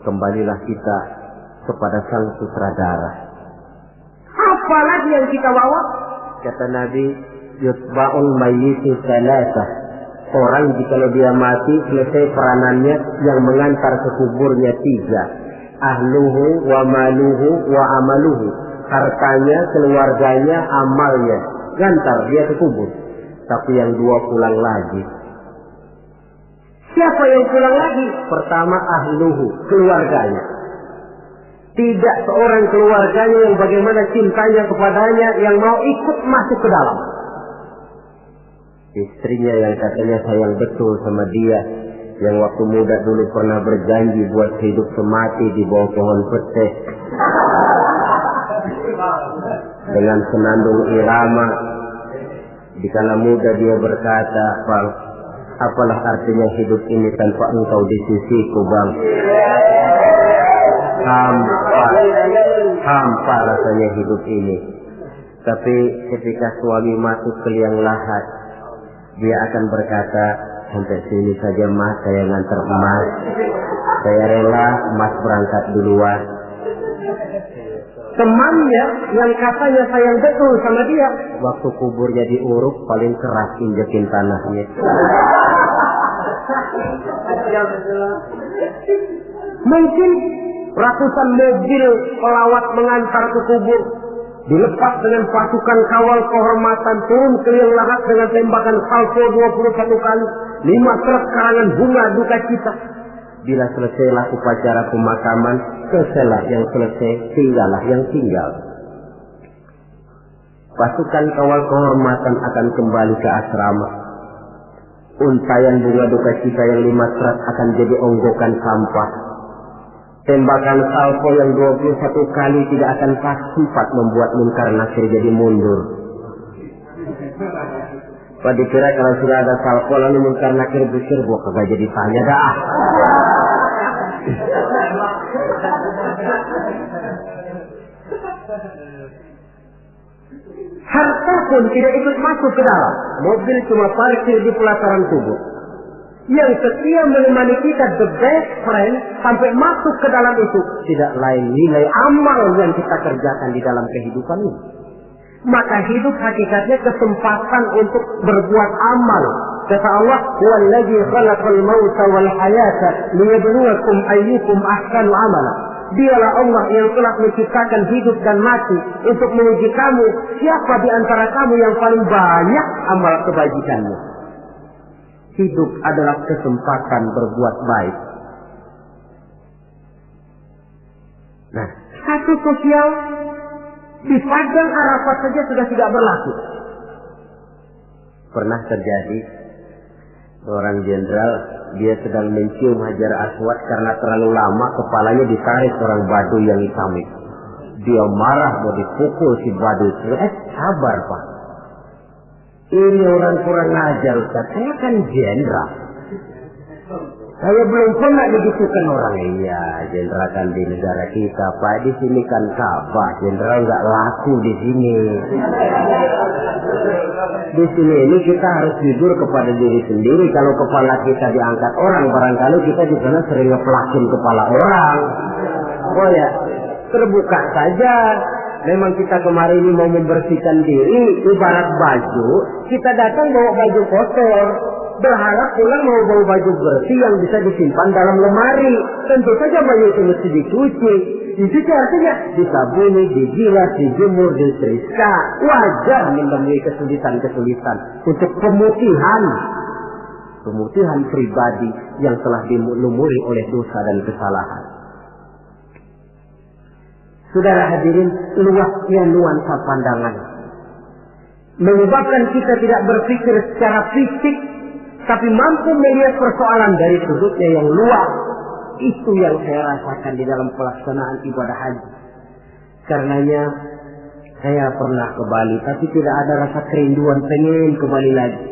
kembalilah kita kepada sang sutradara. Apa lagi yang kita bawa? Kata Nabi, yutba'ul mayyitu salasah. Orang jikalau dia mati, selesai peranannya, yang mengantar ke kuburnya tiga. Ahluhu wa maluhu wa amaluhu. Hartanya, keluarganya, amalnya. Gantar dia ke kubur. Tapi yang dua pulang lagi. Siapa yang pulang lagi? Pertama ahluhu, keluarganya. Tidak seorang keluarganya yang bagaimana cintanya kepadanya yang mau ikut masuk ke dalam. Istrinya yang katanya sayang betul sama dia, yang waktu muda dulu pernah berjanji buat hidup semati di bawah pohon pete dengan senandung irama. Dikala muda dia berkata, Bang, apalah artinya hidup ini tanpa engkau di sisiku, Bang? Hampa rasanya hidup ini. Tapi ketika suami masuk ke liang lahat, dia akan berkata, sampai sini saja Mas, saya nganter emas. Saya rela Mas berangkat duluan. Temannya yang katanya sayang betul sama dia, waktu kuburnya diuruk paling keras injekin tanahnya. Mungkin ratusan mobil pelawat mengantar ke kubur, dilepas dengan pasukan kawal kehormatan, turun ke liang lahat dengan tembakan salvo 21 kali, 5 truk karangan bunga duka cita. Bila selesailah upacara pemakaman, selesailah yang selesai, tinggallah yang tinggal. Pasukan kawal kehormatan akan kembali ke asrama. Untayan bunga duka cita yang 5 truk akan jadi onggokan sampah. Tembakan salvo yang 21 kali tidak akan sempat membuat Munkar Nakir jadi mundur. Pada kira kalau sudah ada salvo lalu Munkar Nakir berpikir, gua kagak jadi tanya dah. Harta pun tidak ikut masuk ke dalam. Mobil cuma parkir di pelataran kubur. Yang setia menemani kita, the best friend, sampai masuk ke dalam itu tidak lain nilai amal yang kita kerjakan di dalam kehidupan ini. Maka hidup hakikatnya kesempatan untuk berbuat amal. Kata Allah, "Wallazi khalaqal mauta wal hayata liyabluwakum ayyukum ahsanu amala." Dialah Allah yang telah menciptakan hidup dan mati untuk menguji kamu. Siapa di antara kamu yang paling banyak amal kebajikannya? Hidup adalah kesempatan berbuat baik. Nah, status sosial di padang Arafat saja sudah tidak berlaku. Pernah terjadi seorang jenderal, dia sedang mencium Hajar Aswad karena terlalu lama kepalanya ditarik orang Baduy yang hitam itu. Dia marah mau dipukul si Baduy. Sabar Pak, ini orang kurang ajar Ustaz, saya kan jenderal, saya belum pernah digitukan orang. Iya, jenderal kan di negara kita Pak, di sini kan Ka'bah, jenderal nggak laku di sini. Di sini ini kita harus jujur kepada diri sendiri. Kalau kepala kita diangkat orang, barangkali kita di sana sering ngepelakin kepala orang. Oh ya, terbuka saja. Memang kita kemarin ini mau membersihkan diri, ibarat baju, kita datang bawa baju kotor, berharap pulang mau bawa baju bersih yang bisa disimpan dalam lemari. Tentu saja baju itu mesti dicuci. Dicuci artinya disabuni, digilas, dijemur, disetrika. Wajar menemui kesulitan-kesulitan untuk pemutihan pribadi yang telah dilumuri oleh dosa dan kesalahan. Saudara hadirin, luasnya nuansa pandangan menyebabkan kita tidak berpikir secara fisik, tapi mampu melihat persoalan dari sudutnya yang luas. Itu yang saya rasakan di dalam pelaksanaan ibadah haji. Karenanya saya pernah ke Bali, tapi tidak ada rasa kerinduan pengen ke Bali lagi.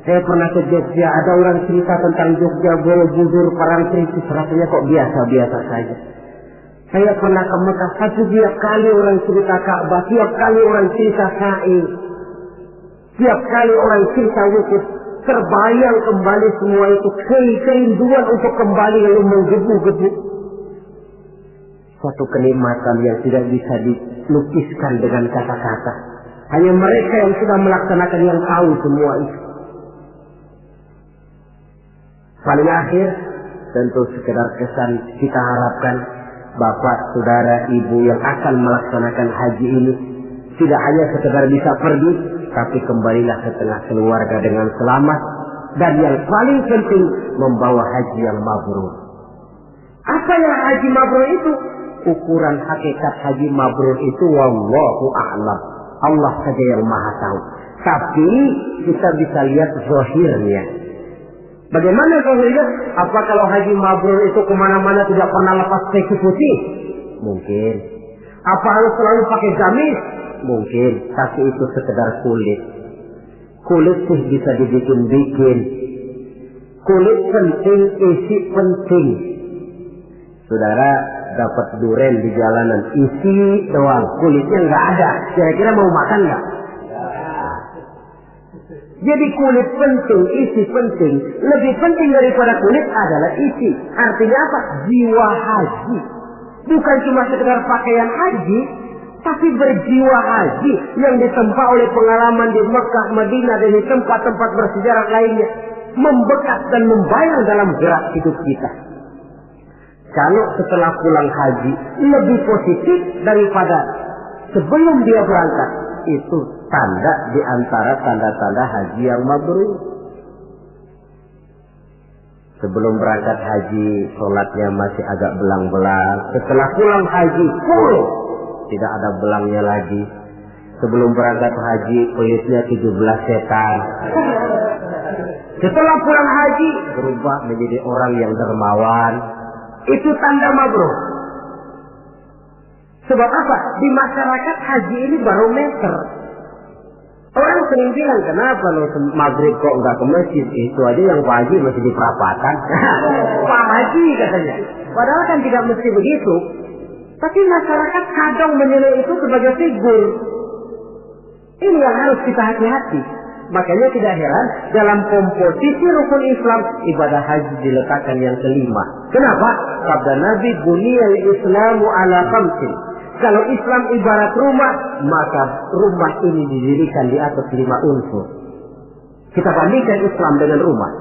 Saya pernah ke Jogja, ada orang cerita tentang Jogja, Borobudur, Parangtritis, rasanya kok biasa-biasa saja. Saya pernah ke Mekah, setiap kali orang cerita Ka'bah, tiap kali orang cerita Sa'i, tiap kali orang cerita wukuf, terbayang kembali semua itu, kerinduan untuk kembali lalu menggebu-gebu. Suatu kenikmatan yang tidak bisa dilukiskan dengan kata-kata. Hanya mereka yang sudah melaksanakan yang tahu semua itu. Paling akhir, tentu sekedar kesan kita harapkan Bapak, Saudara, Ibu yang akan melaksanakan haji ini tidak hanya sekedar bisa pergi, tapi kembalilah ke tengah keluarga dengan selamat, dan yang paling penting membawa haji yang mabrur. Apa yang haji mabrur itu? Ukuran hakikat haji mabrur itu wallahu a'lam, Allah saja yang maha tahu. Tapi kita bisa lihat zahirnya. Bagaimana zahirnya? Apa kalau haji mabrur itu kemana-mana tidak pernah lepas peci putih? Mungkin. Apa harus selalu pakai gamis? Mungkin, tapi itu sekedar kulit. Kulit sih bisa dibikin-bikin. Kulit penting, isi penting. Saudara dapat duren di jalanan, isi doang, kulitnya nggak ada. Kira-kira mau makan nggak? Jadi kulit penting, isi penting. Lebih penting daripada kulit adalah isi. Artinya apa? Jiwa haji. Bukan cuma sekedar pakaian haji, tapi berjiwa haji yang ditempa oleh pengalaman di Mekah, Madinah, dan di tempat-tempat bersejarah lainnya, membekas dan membayang dalam gerak hidup kita. Kalau setelah pulang haji lebih positif daripada sebelum dia berangkat, itu tanda di antara tanda-tanda haji yang mabrur. Sebelum berangkat haji, sholatnya masih agak belang-belang. Setelah pulang haji, full, tidak ada belangnya lagi. Sebelum berangkat haji, kulitnya 17 setan. Setelah pulang haji, berubah menjadi orang yang dermawan. Itu tanda mabrur. Sebab apa? Di masyarakat haji ini barometer. Orang sering bilang, kenapa lo maghrib kok nggak ke masjid? Itu aja yang Pak Haji masih di perapatan. Pak Haji katanya. Padahal kan tidak mesti begitu. Tapi masyarakat kadang menilai itu sebagai figur. Ini yang harus kita hati-hati. Makanya tidak heran dalam komposisi rukun Islam, ibadah haji diletakkan yang kelima. Kenapa? Sabda Nabi, buniyal Islamu ala khamsin. Kalau Islam ibarat rumah, maka rumah ini didirikan di atas 5 unsur. Kita bandingkan Islam dengan rumah.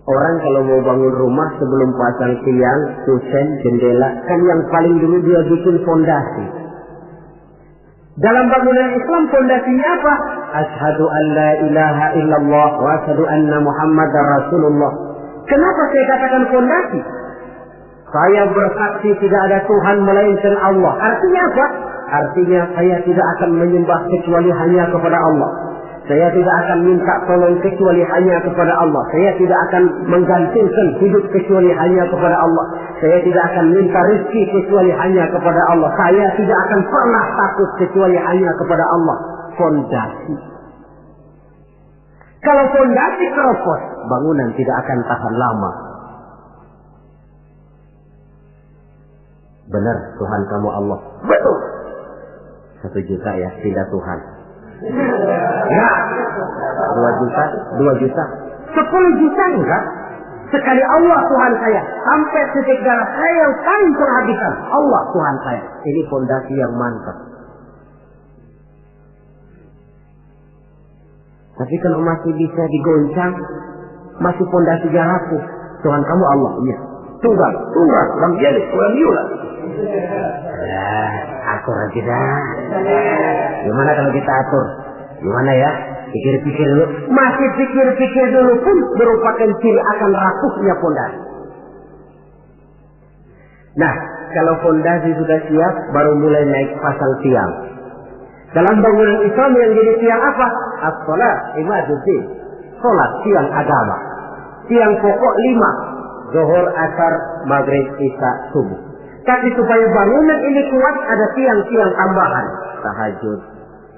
Orang kalau mau bangun rumah sebelum pasang tiang, kusen, jendela, kan yang paling dulu dia bikin fondasi. Dalam bangunan Islam fondasinya apa? Asyhadu an la ilaha illallah wa asyhadu anna Muhammadar Rasulullah. Kenapa saya katakan fondasi? Saya bersaksi tidak ada Tuhan melainkan Allah. Artinya apa? Artinya saya tidak akan menyembah kecuali hanya kepada Allah. Saya tidak akan minta tolong kecuali hanya kepada Allah. Saya tidak akan menggantungkan hidup kecuali hanya kepada Allah. Saya tidak akan minta rezeki kecuali hanya kepada Allah. Saya tidak akan pernah takut kecuali hanya kepada Allah. Fondasi. Kalau fondasi keropos, bangunan tidak akan tahan lama. Benar Tuhan kamu Allah. Betul. 1 juta ya, tidak Tuhan. Ya, 2 juta, 2 juta, 10 juta enggak. Sekali Allah Tuhan saya, sampai titik darah saya yang paling penghabisan, Allah Tuhan saya. Ini fondasi yang mantap. Tapi kalau masih bisa digoncang, masih fondasi rapuh, Tuhan kamu Allah, iya. Tunggal, lam yalid, walam yulad. Atur aja dah. Gimana kalau kita atur? Gimana ya? Pikir-pikir dulu. Masih pikir-pikir dulu pun merupakan ciri akan rapuhnya fondasi. Nah, kalau fondasi sudah siap, baru mulai naik pasang tiang. Dalam bangunan Islam yang jadi tiang apa? As-salat, imaduddin. Salat, tiang agama. Tiang pokok 5. Zuhur, asar, maghrib, isya, subuh. Tapi supaya bangunan ini kuat ada tiang-tiang tambahan. Tahajud,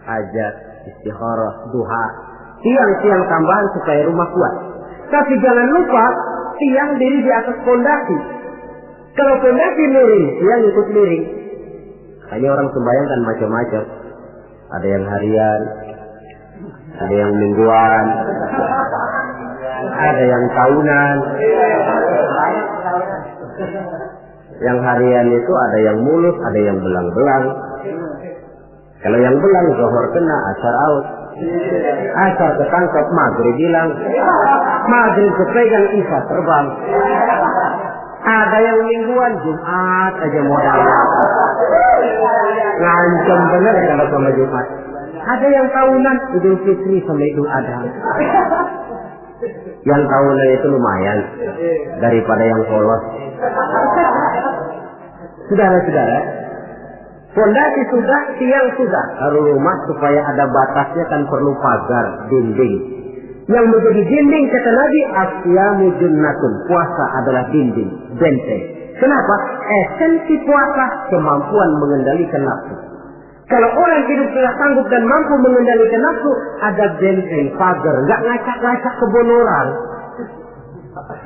hajat, istikharah, duha. Tiang-tiang tambahan supaya rumah kuat. Tapi jangan lupa tiang diri di atas fondasi. Kalau fondasi miring, tiang ikut miring. Hanya orang sembahyang kan macam-macam. Ada yang harian, ada yang mingguan, ada yang tahunan. Yang harian itu ada yang mulus, ada yang belang-belang. Kalau yang belang, zuhur kena, asar out. Asar ketangkap, maghrib hilang. Maghrib kepegang, isya terbang. Ada yang mingguan, Jumat aja modal. Ngancam bener kalau sama Jumat. Ada yang tahunan, Idul Fitri sama Idul Adha. Yang tahunan itu lumayan daripada yang polos. Saudara-saudara, fondasi sudah, tiang sudah. Kalau rumah supaya ada batasnya kan perlu pagar, dinding. Yang menjadi dinding kata Nabi, asyamu junnatun. Puasa adalah dinding, benteng. Kenapa? Esensi puasa kemampuan mengendalikan nafsu. Kalau orang hidup sudah sanggup dan mampu mengendalikan nafsu, ada benteng, pagar, nggak ngacak-ngacak kebun orang.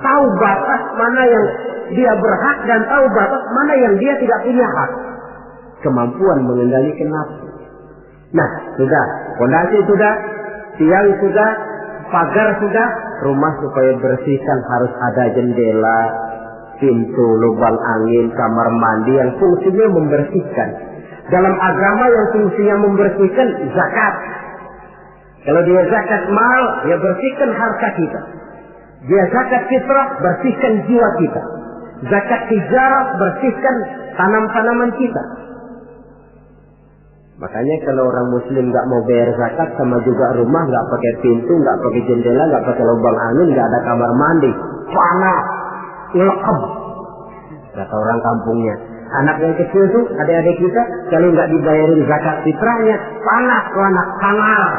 Tahu batas mana yang dia berhak dan tahu batas mana yang dia tidak punya hak. Kemampuan mengendalikan nafsu. Nah, sudah. Fondasi sudah. Tiang sudah. Pagar sudah. Rumah supaya bersih kan harus ada jendela, pintu, lubang angin, kamar mandi yang fungsinya membersihkan. Dalam agama yang fungsinya membersihkan, zakat. Kalau dia zakat mal, dia bersihkan harta kita. Dia zakat fitrah, bersihkan jiwa kita. Zakat tijarah, bersihkan tanam-tanaman kita. Makanya kalau orang muslim nggak mau bayar zakat, sama juga rumah nggak pakai pintu, nggak pakai jendela, nggak pakai lubang angin, nggak ada kamar mandi, panas, lekep. Kata orang kampungnya. Anak yang kecil tuh, adik-adik kita, kalau nggak dibayarin zakat fitrahnya, panas tuh anak, panas.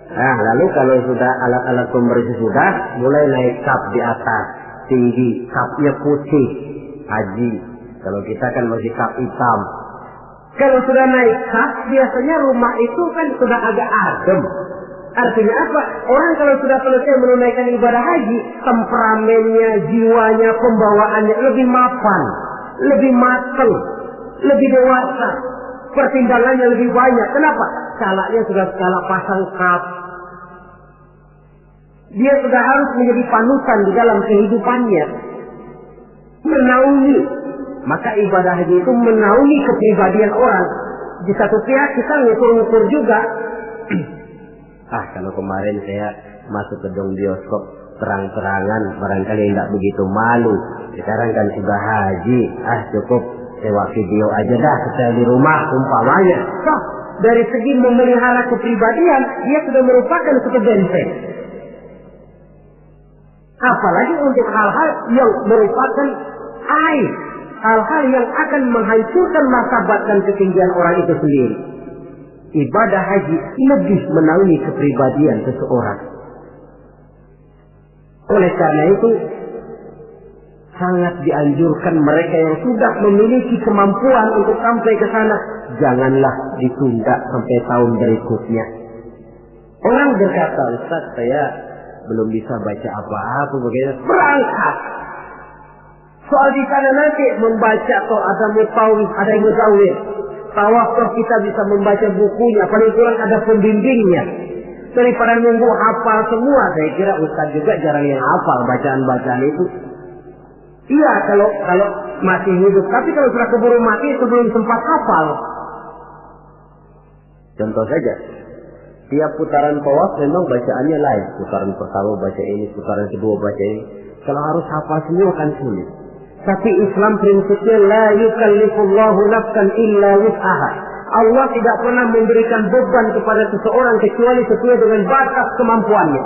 Nah, lalu kalau sudah alat-alat pembersih sudah, mulai naik kap di atas, tinggi, kapnya putih, haji. Kalau kita kan masih kap hitam. Kalau sudah naik kap, biasanya rumah itu kan sudah agak adem. Artinya apa? Orang kalau sudah selesai menunaikan ibadah haji, temperamennya, jiwanya, pembawaannya lebih mapan, lebih matang, lebih dewasa, pertimbangannya lebih banyak. Kenapa? Skalanya sudah skala pasang kap. Dia sudah harus menjadi panutan di dalam kehidupannya, menaungi. Maka ibadah haji itu menaungi kepribadian orang. Di satu pihak kita ngukur-ngukur juga. Kalau kemarin saya masuk ke dong bioskop terang-terangan, barangkali tidak begitu malu. Sekarang kan sudah haji, cukup sewa video aja dah, saya di rumah umpamanya. Dari segi memelihara kepribadian, dia sudah merupakan satu benteng. Apalagi untuk hal-hal yang merupakan aib, hal-hal yang akan menghancurkan martabat dan ketinggian orang itu sendiri. Ibadah haji lebih menaungi kepribadian seseorang. Oleh karena itu, sangat dianjurkan mereka yang sudah memiliki kemampuan untuk sampai ke sana, janganlah ditunda sampai tahun berikutnya. Orang berkata, Ustaz, saya belum bisa baca apa-apa, begitu berangkat. Soal di sana nanti membaca atau ada mutawif, ada mutawif. Tawaf kita bisa membaca bukunya, paling kurang ada pembimbingnya. Daripada nunggu hafal semua, saya kira Ustaz juga jarang yang hafal bacaan-bacaan itu. Iya, kalau masih hidup. Tapi kalau sudah keburu mati, sebelum sempat hafal. Contoh saja, tiap putaran tawaf memang bacaannya lain. Putaran pertama baca ini, putaran kedua baca ini. Kalau harus hafal semua kan sulit. Tapi Islam prinsipnya la yukallifullahu nafsan illa wus'aha. Allah tidak pernah memberikan beban kepada seseorang kecuali sesuai dengan batas kemampuannya.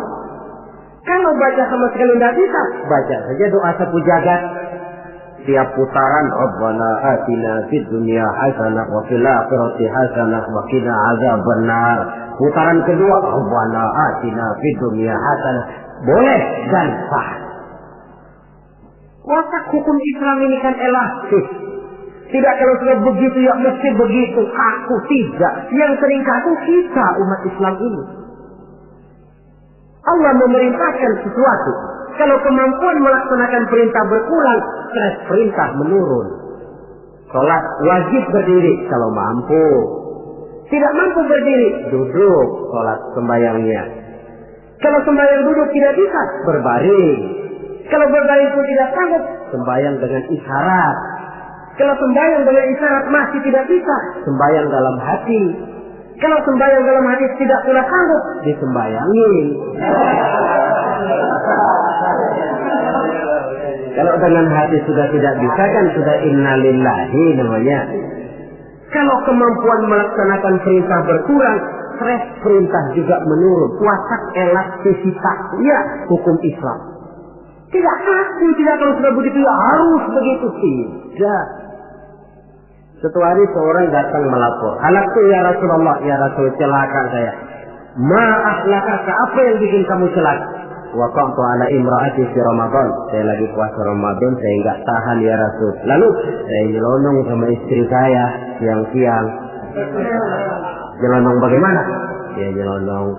Kalau baca sama sekali tidak bisa, baca saja doa sapu jagat. Tiap putaran, Rabbana atina fid dunya hasanah wa fil akhirati hasanah wa qina azabannar. Putaran kedua, Rabbana atina fid dunya hasanah. Boleh dan sah. Watak hukum Islam ini kan elastis. Tidak kalau sudah begitu ya mesti begitu. Kaku tidak. Yang sering kaku kita umat Islam ini. Allah memerintahkan sesuatu. Kalau kemampuan melaksanakan perintah berkurang, stres perintah menurun. Sholat wajib berdiri kalau mampu. Tidak mampu berdiri, duduk sholat sembahyangnya. Kalau sembahyang duduk tidak bisa, berbaring. Kalau berbaring pun tidak sanggup, sembahyang dengan isyarat. Kalau sembahyang dengan isyarat masih tidak bisa, sembahyang dalam hati. Kalau sembahyang dalam hati tidak pula sanggup, disembayangin. Kalau dengan hati sudah tidak bisa kan sudah innalillahi namanya. Kalau kemampuan melaksanakan perintah berkurang, stres perintah juga menurun. Watak elastisitas, ya hukum Islam. Tidak kaku, tidak kalau sudah begitu ya harus begitu, tidak. Suatu hari seorang datang melapor, halaktu ya Rasulullah, ya Rasul celaka saya. Ma'ahlakaka, apa yang bikin kamu celaka? Waqa'tu ala imra'ati fi Ramadan. Saya lagi puasa Ramadan, saya enggak tahan ya Rasul. Lalu saya nyelonong sama istri saya siang-siang. Nyelonong bagaimana? Ya nyelonong.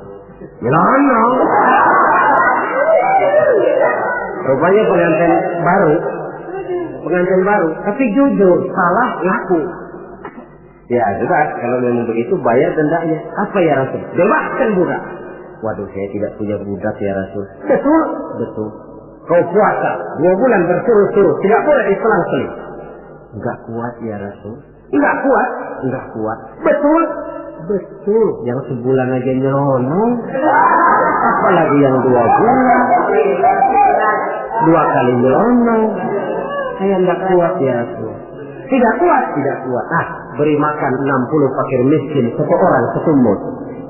Rupanya pengantin baru, tapi jujur, salah ngaku. Ya sudah, kalau memang begitu bayar dendanya. Apa ya Rasul? Bebaskan budak. Waduh, saya tidak punya budak ya Rasul. Betul. Kau puasa 2 bulan berturut-turut, tidak boleh diselang-seling. Enggak kuat ya Rasul. Enggak kuat. Betul. Yang sebulan aja nyelonong, apalagi yang 2 bulan. 2 kali nyelonong. Saya enggak kuat ya Rasul. Tidak kuat. Beri makan 60 fakir miskin, 1 orang 1 mut.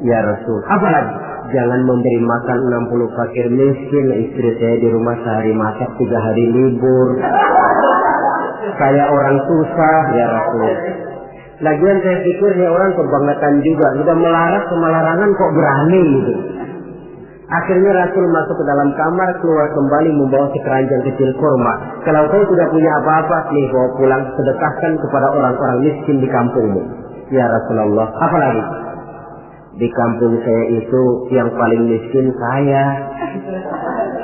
Ya Rasul. Apalagi jangan memberi makan 60 fakir miskin. Istri saya di rumah sehari masak, 3 hari libur. Saya orang susah ya Rasul. Lagian saya pikir ya orang kebangetan juga. Sudah melarang kemalarangan kok berani gitu. Akhirnya Rasul masuk ke dalam kamar, keluar kembali membawa sekeranjang kecil kurma. Kalau kau tidak punya apa-apa, nih bawa pulang, sedekahkan kepada orang-orang miskin di kampungmu. Ya Rasulullah, apa lagi? Di kampung saya itu yang paling miskin saya.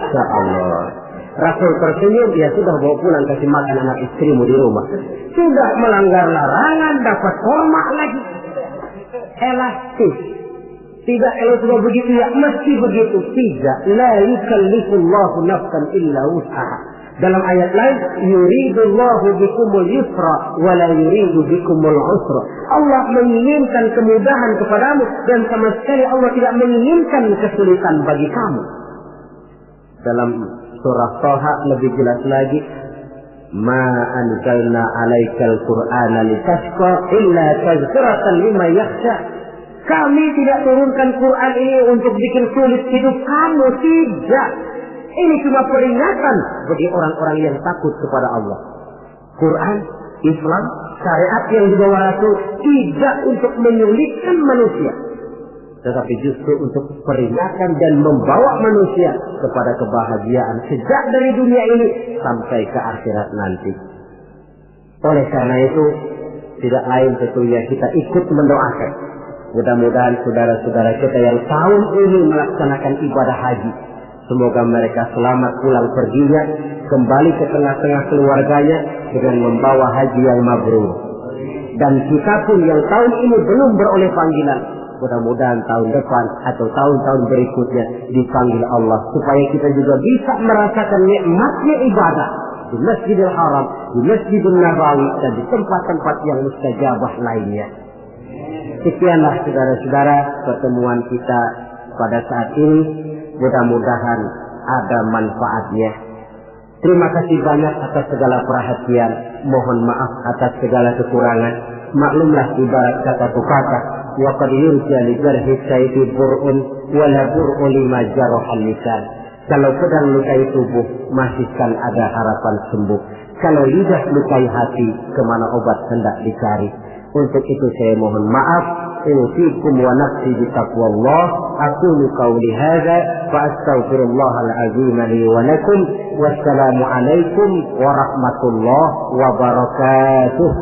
Ya Allah. Rasul tersenyum, ya sudah bawa pulang kasih makan anak istrimu di rumah. Sudah melanggar larangan, dapat kurma lagi. Elastis. Tidak, kalau sudah begitu ya mesti begitu. Tidak. La yukallifullahu nafsan illa wus'aha. Dalam ayat lain, yuridullahu bikumul yusra wa la yuridu bikumul usra. Allah menginginkan kemudahan kepadamu dan sama sekali Allah tidak menginginkan kesulitan bagi kamu. Dalam surah Thaha lebih jelas lagi, ma anzalna 'alaikal qur'ana litashqa illa tadhkiratan liman yakhsha. Kami tidak turunkan Quran ini untuk bikin sulit hidup kamu, tidak. Ini cuma peringatan bagi orang-orang yang takut kepada Allah. Quran, Islam, syariat yang dibawa Rasul tidak untuk menyulitkan manusia, tetapi justru untuk peringatan dan membawa manusia kepada kebahagiaan sejak dari dunia ini sampai ke akhirat nanti. Oleh karena itu, tidak lain tentunya kita ikut mendoakan. Mudah-mudahan saudara-saudara kita yang tahun ini melaksanakan ibadah haji, semoga mereka selamat pulang perginya, kembali ke tengah-tengah keluarganya dengan membawa haji yang mabrur. Dan kita pun yang tahun ini belum beroleh panggilan, mudah-mudahan tahun depan atau tahun-tahun berikutnya dipanggil Allah, supaya kita juga bisa merasakan nikmatnya ibadah di Masjidil Haram, di Masjidil Nabawi, dan di tempat-tempat yang mustajabah lainnya. Sekianlah saudara-saudara pertemuan kita pada saat ini. Mudah-mudahan ada manfaatnya. Terima kasih banyak atas segala perhatian. Mohon maaf atas segala kekurangan. Maklumlah ibarat kata pepatah, wa qad yurja li jarhi sayfi bur'un wa la bur'u lima jarahal lisan. Kalau pedang lukai tubuh, masih kan ada harapan sembuh. Kalau lidah lukai hati, kemana obat hendak dicari. Untuk itu saya mohon maaf. Usikum wa nafsi bitaqwallah. Aqulu qawli hadza fa astaghfirullahal azim li wa lakum. Wassalamu alaikum warahmatullahi wabarakatuh.